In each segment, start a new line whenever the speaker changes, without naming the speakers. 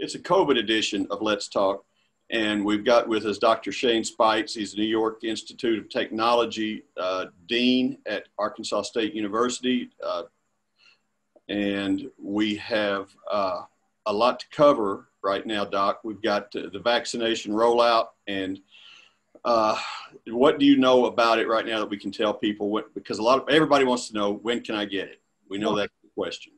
It's a COVID edition of Let's Talk. And we've got with us Dr. Shane Speights. He's the New York Institute of Technology Dean at Arkansas State University. And we have a lot to cover right now, Doc. We've got the vaccination rollout, and what do you know about it right now that we can tell people? Because everybody wants to know, when can I get it? We know that's the question.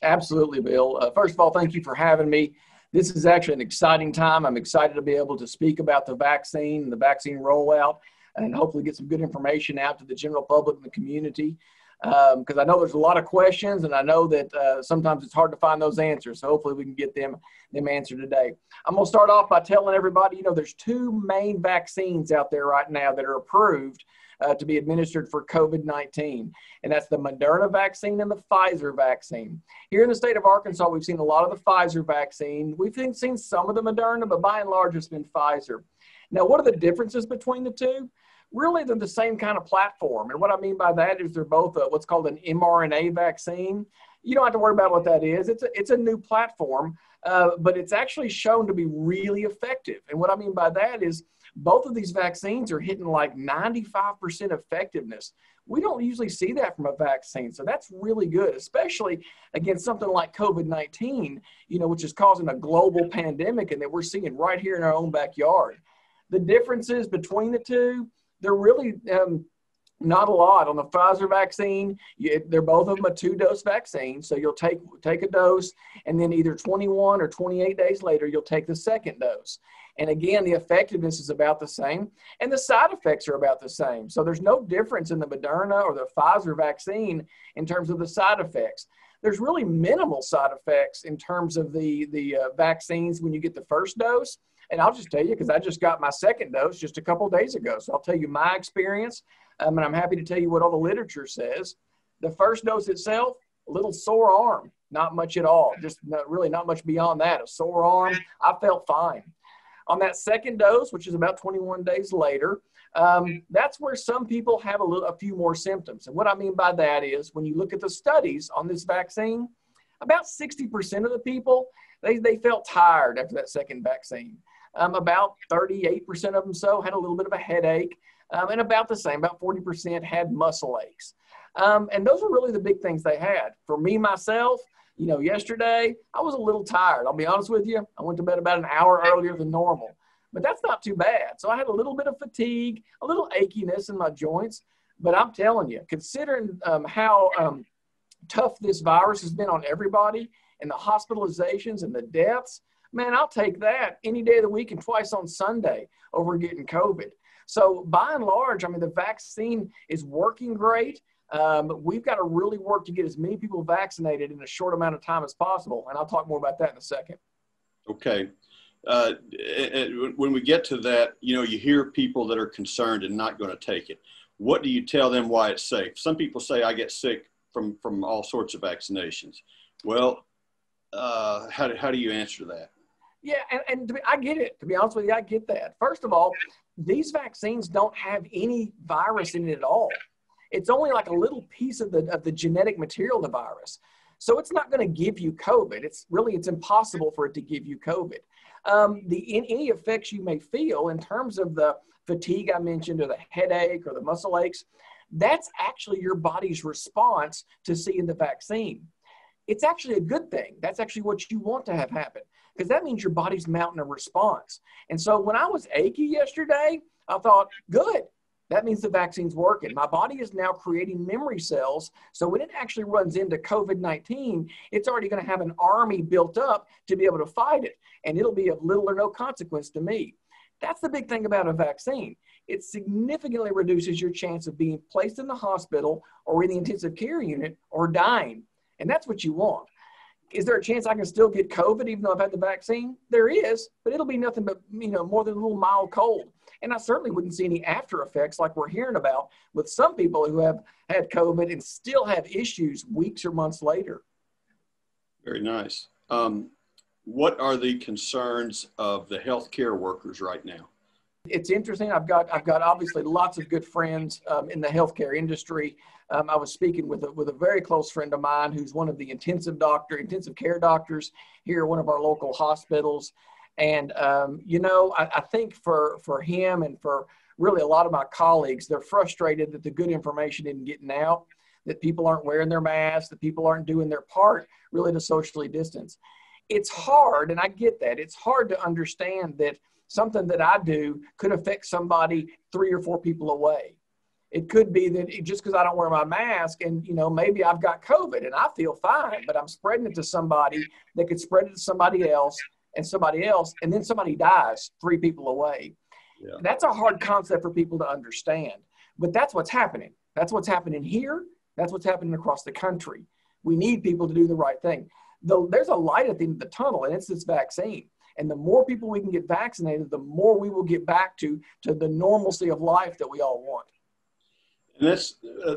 Absolutely, Bill. First of all, thank you for having me. This is actually an exciting time. I'm excited to be able to speak about the vaccine and the vaccine rollout, and hopefully get some good information out to the general public and the community. Because I know there's a lot of questions, and I know that sometimes it's hard to find those answers. So hopefully we can get them answered today. I'm going to start off by telling everybody, there's two main vaccines out there right now that are approved to be administered for COVID-19. And that's the Moderna vaccine and the Pfizer vaccine. Here in the state of Arkansas, we've seen a lot of the Pfizer vaccine. We've seen some of the Moderna, but by and large, it's been Pfizer. Now, what are the differences between the two? Really, they're the same kind of platform. And what I mean by that is they're both what's called an mRNA vaccine. You don't have to worry about what that is. It's a new platform, but it's actually shown to be really effective. And what I mean by that is both of these vaccines are hitting like 95% effectiveness. We don't usually see that from a vaccine. So that's really good, especially against something like COVID-19, which is causing a global pandemic and that we're seeing right here in our own backyard. The differences between the two, they're really not a lot. On the Pfizer vaccine, they're both of them a 2-dose vaccine. So you'll take a dose, and then either 21 or 28 days later, you'll take the second dose. And again, the effectiveness is about the same, and the side effects are about the same. So there's no difference in the Moderna or the Pfizer vaccine in terms of the side effects. There's really minimal side effects in terms of the vaccines when you get the first dose. And I'll just tell you, because I just got my second dose just a couple of days ago. So I'll tell you my experience, and I'm happy to tell you what all the literature says. The first dose itself, a little sore arm, not much at all, just really not much beyond that. A sore arm, I felt fine. On that second dose, which is about 21 days later, that's where some people have a few more symptoms. And what I mean by that is when you look at the studies on this vaccine, about 60% of the people, they felt tired after that second vaccine. About 38% of them had a little bit of a headache, and about the same, about 40% had muscle aches. And those are really the big things they had. For me, myself, yesterday, I was a little tired. I'll be honest with you. I went to bed about an hour earlier than normal, but that's not too bad. So I had a little bit of fatigue, a little achiness in my joints, but I'm telling you, considering how tough this virus has been on everybody and the hospitalizations and the deaths, man, I'll take that any day of the week and twice on Sunday over getting COVID. So by and large, the vaccine is working great. We've got to really work to get as many people vaccinated in a short amount of time as possible. And I'll talk more about that in a second.
Okay. When we get to that, you hear people that are concerned and not going to take it. What do you tell them why it's safe? Some people say I get sick from all sorts of vaccinations. Well, how do you answer that?
Yeah, and I get it. To be honest with you, I get that. First of all, these vaccines don't have any virus in it at all. It's only like a little piece of the genetic material of the virus. So it's not going to give you COVID. It's impossible for it to give you COVID. Any effects you may feel in terms of the fatigue I mentioned, or the headache or the muscle aches, that's actually your body's response to seeing the vaccine. It's actually a good thing. That's actually what you want to have happen, because that means your body's mounting a response. And so when I was achy yesterday, I thought, good, that means the vaccine's working. My body is now creating memory cells. So when it actually runs into COVID-19, it's already going to have an army built up to be able to fight it. And it'll be of little or no consequence to me. That's the big thing about a vaccine. It significantly reduces your chance of being placed in the hospital or in the intensive care unit or dying. And that's what you want. Is there a chance I can still get COVID even though I've had the vaccine? There is, but it'll be nothing but, more than a little mild cold. And I certainly wouldn't see any after effects like we're hearing about with some people who have had COVID and still have issues weeks or months later.
Very nice. What are the concerns of the healthcare workers right now?
It's interesting. I've got obviously lots of good friends in the healthcare industry. I was speaking with a very close friend of mine who's one of the intensive care doctors here at one of our local hospitals. And, I think for him and for really a lot of my colleagues, they're frustrated that the good information isn't getting out, that people aren't wearing their masks, that people aren't doing their part really to socially distance. It's hard, and I get that. It's hard to understand that something that I do could affect somebody 3 or 4 people away. It could be that just because I don't wear my mask and, maybe I've got COVID and I feel fine, but I'm spreading it to somebody that could spread it to somebody else, and then somebody dies 3 people away. Yeah. That's a hard concept for people to understand, but that's what's happening. That's what's happening here. That's what's happening across the country. We need people to do the right thing. There's a light at the end of the tunnel, and it's this vaccine. And the more people we can get vaccinated, the more we will get back to the normalcy of life that we all want.
And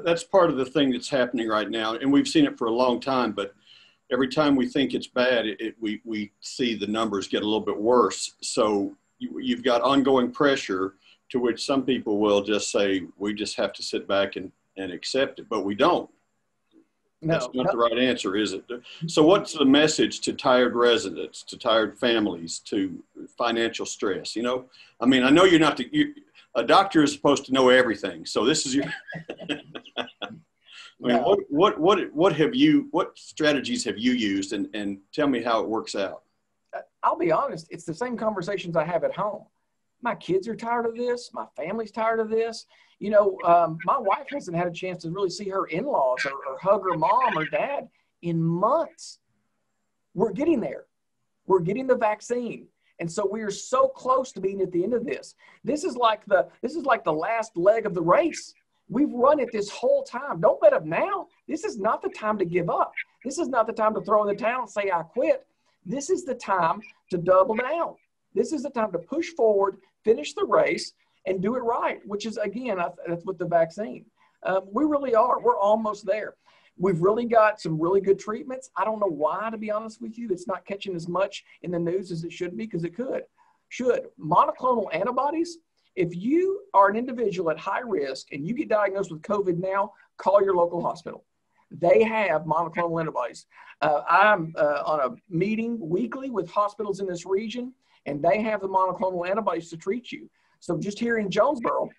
that's part of the thing that's happening right now. And we've seen it for a long time, but every time we think it's bad, we see the numbers get a little bit worse. So you've got ongoing pressure to which some people will just say, we just have to sit back and accept it, but we don't. No, that's not the right answer, is it? So what's the message to tired residents, to tired families, to financial stress? I know you're not a doctor is supposed to know everything. So this is your,
No.
what strategies have you used, and tell me how it works out?
I'll be honest. It's the same conversations I have at home. My kids are tired of this. My family's tired of this. My wife hasn't had a chance to really see her in-laws or hug her mom or dad in months. We're getting there. We're getting the vaccine. And so we are so close to being at the end of this. This is like the last leg of the race. We've run it this whole time. Don't let up now. This is not the time to give up. This is not the time to throw in the towel and say, I quit. This is the time to double down. This is the time to push forward, finish the race, and do it right, which is, again, that's with the vaccine. We really are. We're almost there. We've really got some really good treatments. I don't know why, to be honest with you, it's not catching as much in the news as it should be, because it should. Monoclonal antibodies, if you are an individual at high risk and you get diagnosed with COVID now, call your local hospital. They have monoclonal antibodies. I'm on a meeting weekly with hospitals in this region, and they have the monoclonal antibodies to treat you. So just here in Jonesboro,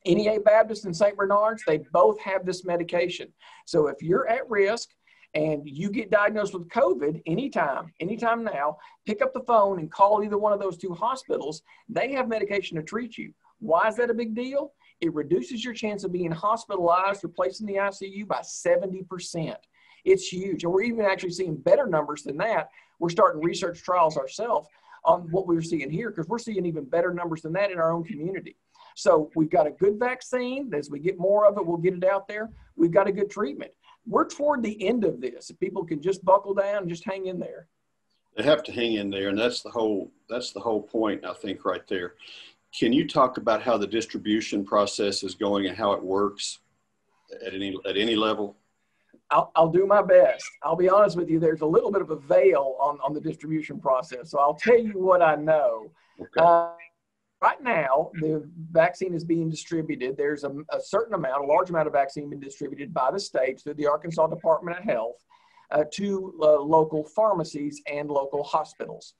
NEA Baptist and St. Bernard's, they both have this medication. So if you're at risk and you get diagnosed with COVID anytime now, pick up the phone and call either one of those 2 hospitals. They have medication to treat you. Why is that a big deal? It reduces your chance of being hospitalized or placed in the ICU by 70%. It's huge. And we're even actually seeing better numbers than that. We're starting research trials ourselves on what we're seeing here, because we're seeing even better numbers than that in our own community. So we've got a good vaccine. As we get more of it, we'll get it out there. We've got a good treatment. We're toward the end of this. If people can just buckle down and just hang in there.
They have to hang in there, and that's the whole point, I think, right there. Can you talk about how the distribution process is going and how it works at any level?
I'll do my best. I'll be honest with you. There's a little bit of a veil on the distribution process. So I'll tell you what I know. Okay. Right now, the vaccine is being distributed. There's a large amount of vaccine being distributed by the states through the Arkansas Department of Health to local pharmacies and local hospitals.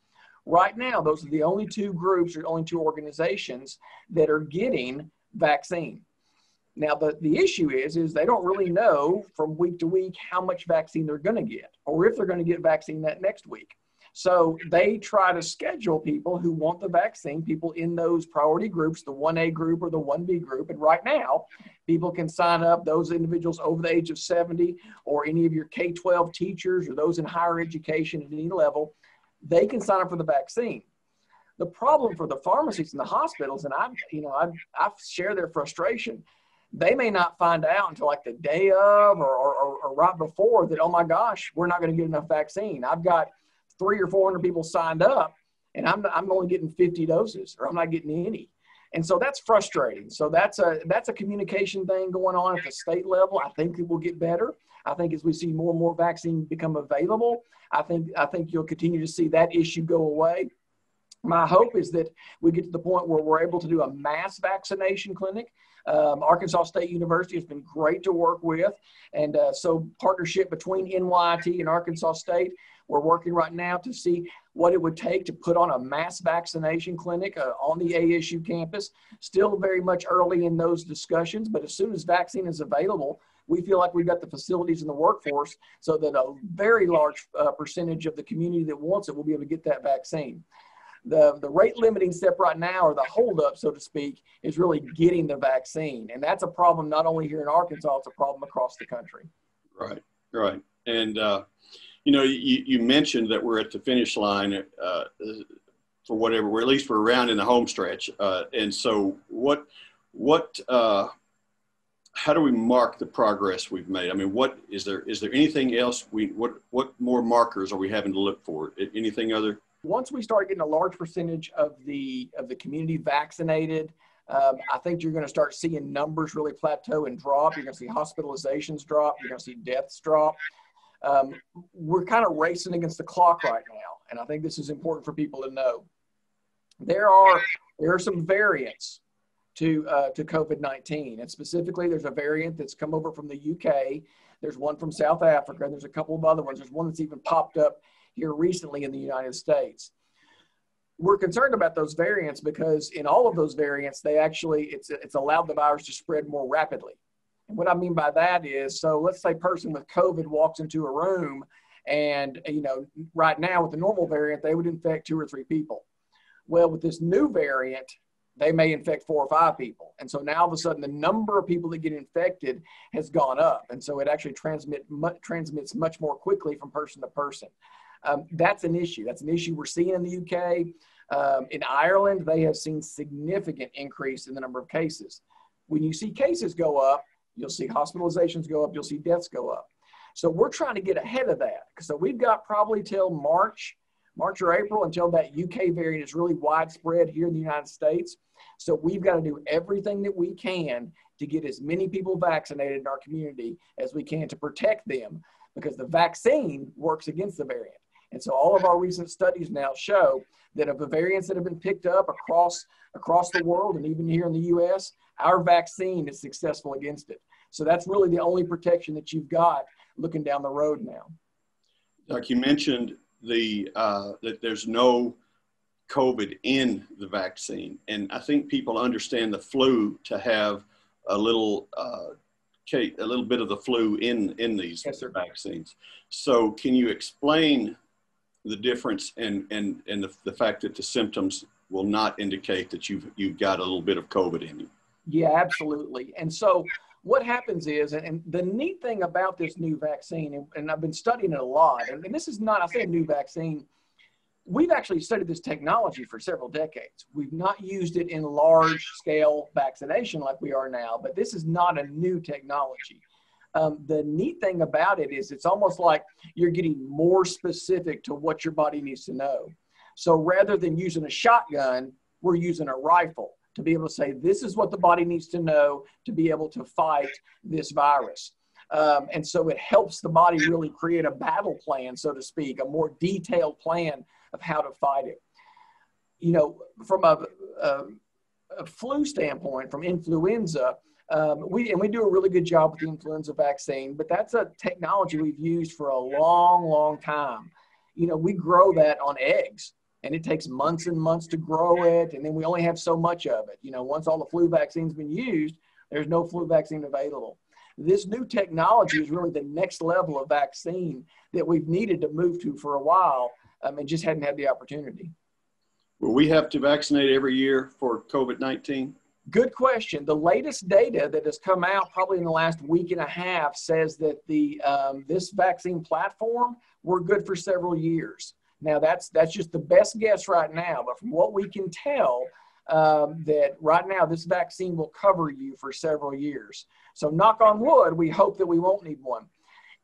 Right now, those are the only 2 groups or only 2 organizations that are getting vaccine. Now, the issue is they don't really know from week to week how much vaccine they're going to get, or if they're going to get vaccine that next week. So they try to schedule people who want the vaccine, people in those priority groups, the 1A group or the 1B group. And right now, people can sign up, those individuals over the age of 70, or any of your K-12 teachers or those in higher education at any level, they can sign up for the vaccine. The problem for the pharmacies and the hospitals, and I share their frustration, they may not find out until like the day of or right before that, oh my gosh, we're not going to get enough vaccine. I've got 300 or 400 people signed up and I'm only getting 50 doses, or I'm not getting any. And so that's frustrating. So that's a communication thing going on at the state level. I think it will get better. I think as we see more and more vaccine become available, I think you'll continue to see that issue go away. My hope is that we get to the point where we're able to do a mass vaccination clinic. Arkansas State University has been great to work with. And so partnership between NYIT and Arkansas State, we're working right now to see what it would take to put on a mass vaccination clinic on the ASU campus. Still very much early in those discussions, but as soon as vaccine is available, we feel like we've got the facilities and the workforce so that a very large percentage of the community that wants it will be able to get that vaccine. The rate limiting step right now, or the holdup, so to speak, is really getting the vaccine. And that's a problem not only here in Arkansas, it's a problem across the country.
Right, right. And, you mentioned that we're at the finish line for whatever, or at least we're around in the home stretch. And so how do we mark the progress we've made? I mean, is there anything else what more markers are we having to look for? Anything other?
Once we start getting a large percentage of the community vaccinated, I think you're going to start seeing numbers really plateau and drop. You're going to see hospitalizations drop. You're going to see deaths drop. We're kind of racing against the clock right now, and I think this is important for people to know. There are some variants to COVID-19, and specifically, there's a variant that's come over from the UK. There's one from South Africa. There's a couple of other ones. There's one that's even popped up here recently in the United States. We're concerned about those variants because in all of those variants, it's allowed the virus to spread more rapidly. And what I mean by that is, so let's say a person with COVID walks into a room and, right now with the normal variant, they would infect 2 or 3 people. Well, with this new variant, they may infect 4 or 5 people. And so now all of a sudden the number of people that get infected has gone up. And so it actually transmits much more quickly from person to person. That's an issue. That's an issue we're seeing in the UK. In Ireland, they have seen significant increase in the number of cases. When you see cases go up, you'll see hospitalizations go up, you'll see deaths go up. So we're trying to get ahead of that. So we've got probably till March or April until that UK variant is really widespread here in the United States. So we've got to do everything that we can to get as many people vaccinated in our community as we can to protect them, because the vaccine works against the variant. And so all of our recent studies now show that of the variants that have been picked up across the world and even here in the US, our vaccine is successful against it. So that's really the only protection that you've got looking down the road now.
Like you mentioned, that there's no COVID in the vaccine. And I think people understand the flu to have a little bit of the flu in these vaccines. So can you explain the difference and the fact that the symptoms will not indicate that you've got a little bit of COVID in you?
Yeah, absolutely. And so what happens is, and the neat thing about this new vaccine, and I've been studying it a lot, and this is not, I say a new vaccine, we've actually studied this technology for several decades. We've not used it in large scale vaccination like we are now, but this is not a new technology. The neat thing about it is it's almost like you're getting more specific to what your body needs to know. So rather than using a shotgun, we're using a rifle to be able to say, this is what the body needs to know to be able to fight this virus. And so it helps the body really create a battle plan, so to speak, a more detailed plan of how to fight it. From a flu standpoint, from influenza, we do a really good job with the influenza vaccine, but that's a technology we've used for a long, long time. We grow that on eggs, and it takes months and months to grow it, and then we only have so much of it. Once all the flu vaccine's been used, there's no flu vaccine available. This new technology is really the next level of vaccine that we've needed to move to for a while, and just hadn't had the opportunity.
Will we have to vaccinate every year for COVID-19?
Good question. The latest data that has come out probably in the last week and a half says that this vaccine platform, we're good for several years. Now that's just the best guess right now, but from what we can tell, that right now this vaccine will cover you for several years. So knock on wood, we hope that we won't need one.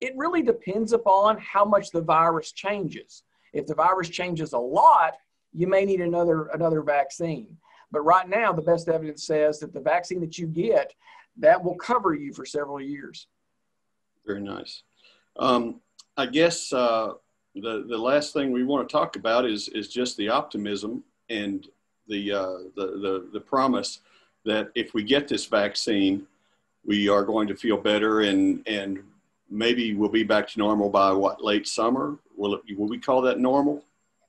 It really depends upon how much the virus changes. If the virus changes a lot, you may need another vaccine. But right now, the best evidence says that the vaccine that you get, that will cover you for several years.
Very nice. I guess the last thing we want to talk about is just the optimism and the promise that if we get this vaccine, we are going to feel better, and maybe we'll be back to normal by what, late summer? Will we call that normal?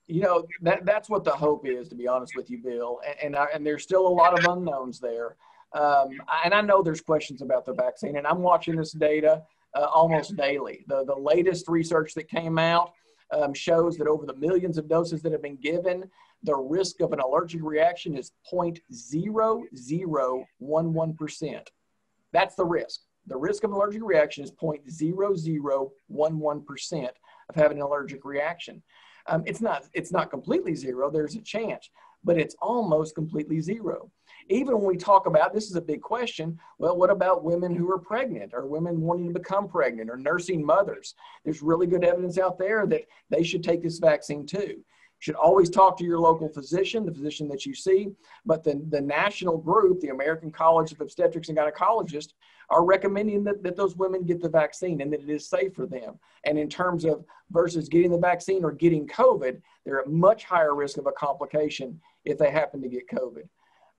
You know, that's what the hope is, to be honest with you, Bill. And there's still a lot of unknowns there. And I know there's questions about the vaccine, and I'm watching this data almost daily. The latest research that came out shows that over the millions of doses that have been given, the risk of an allergic reaction is 0.0011%. That's the risk. The risk of an allergic reaction is 0.0011% of having an allergic reaction. It's not completely zero. There's a chance, but it's almost completely zero. Even when we talk about, this is a big question, well, what about women who are pregnant, or women wanting to become pregnant, or nursing mothers? There's really good evidence out there that they should take this vaccine too. You should always talk to your local physician, the physician that you see, but the national group, the American College of Obstetrics and Gynecologists, are recommending that those women get the vaccine and that it is safe for them. And in terms of versus getting the vaccine or getting COVID, they're at much higher risk of a complication if they happen to get COVID.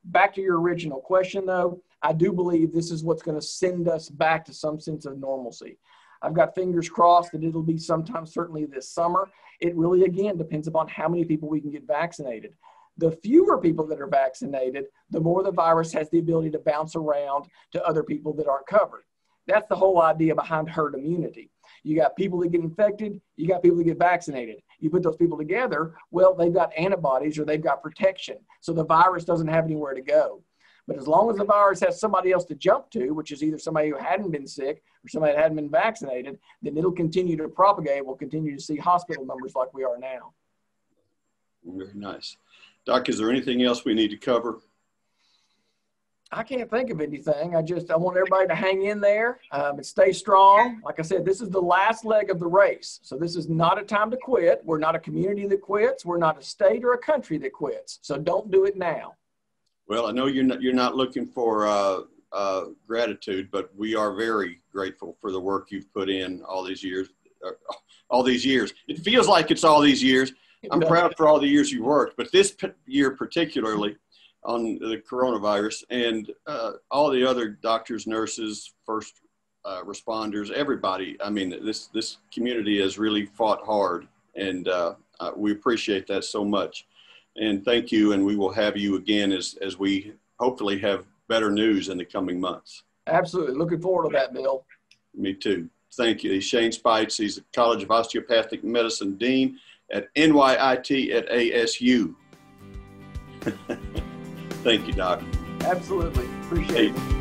Back to your original question, though, I do believe this is what's going to send us back to some sense of normalcy. I've got fingers crossed that it'll be sometime certainly this summer. It really, again, depends upon how many people we can get vaccinated. The fewer people that are vaccinated, the more the virus has the ability to bounce around to other people that aren't covered. That's the whole idea behind herd immunity. You got people that get infected, you got people that get vaccinated. You put those people together, well, they've got antibodies or they've got protection. So the virus doesn't have anywhere to go. But as long as the virus has somebody else to jump to, which is either somebody who hadn't been sick or somebody that hadn't been vaccinated, then it'll continue to propagate. We'll continue to see hospital numbers like we are now.
Very nice. Doc, is there anything else we need to cover?
I can't think of anything. I want everybody to hang in there and stay strong. Like I said, this is the last leg of the race. So this is not a time to quit. We're not a community that quits. We're not a state or a country that quits. So don't do it now.
Well, I know you're not looking for gratitude, but we are very grateful for the work you've put in all these years. It feels like it's all these years. I'm proud for all the years you worked, but this year particularly, on the coronavirus, and all the other doctors, nurses, first responders, everybody. I mean, this community has really fought hard, and we appreciate that so much. And thank you, and we will have you again as we hopefully have better news in the coming months.
Absolutely. Looking forward to that, Bill.
Me too. Thank you. He's Shane Speights. He's the College of Osteopathic Medicine Dean at NYIT at ASU. Thank you, Doc.
Absolutely. Appreciate it.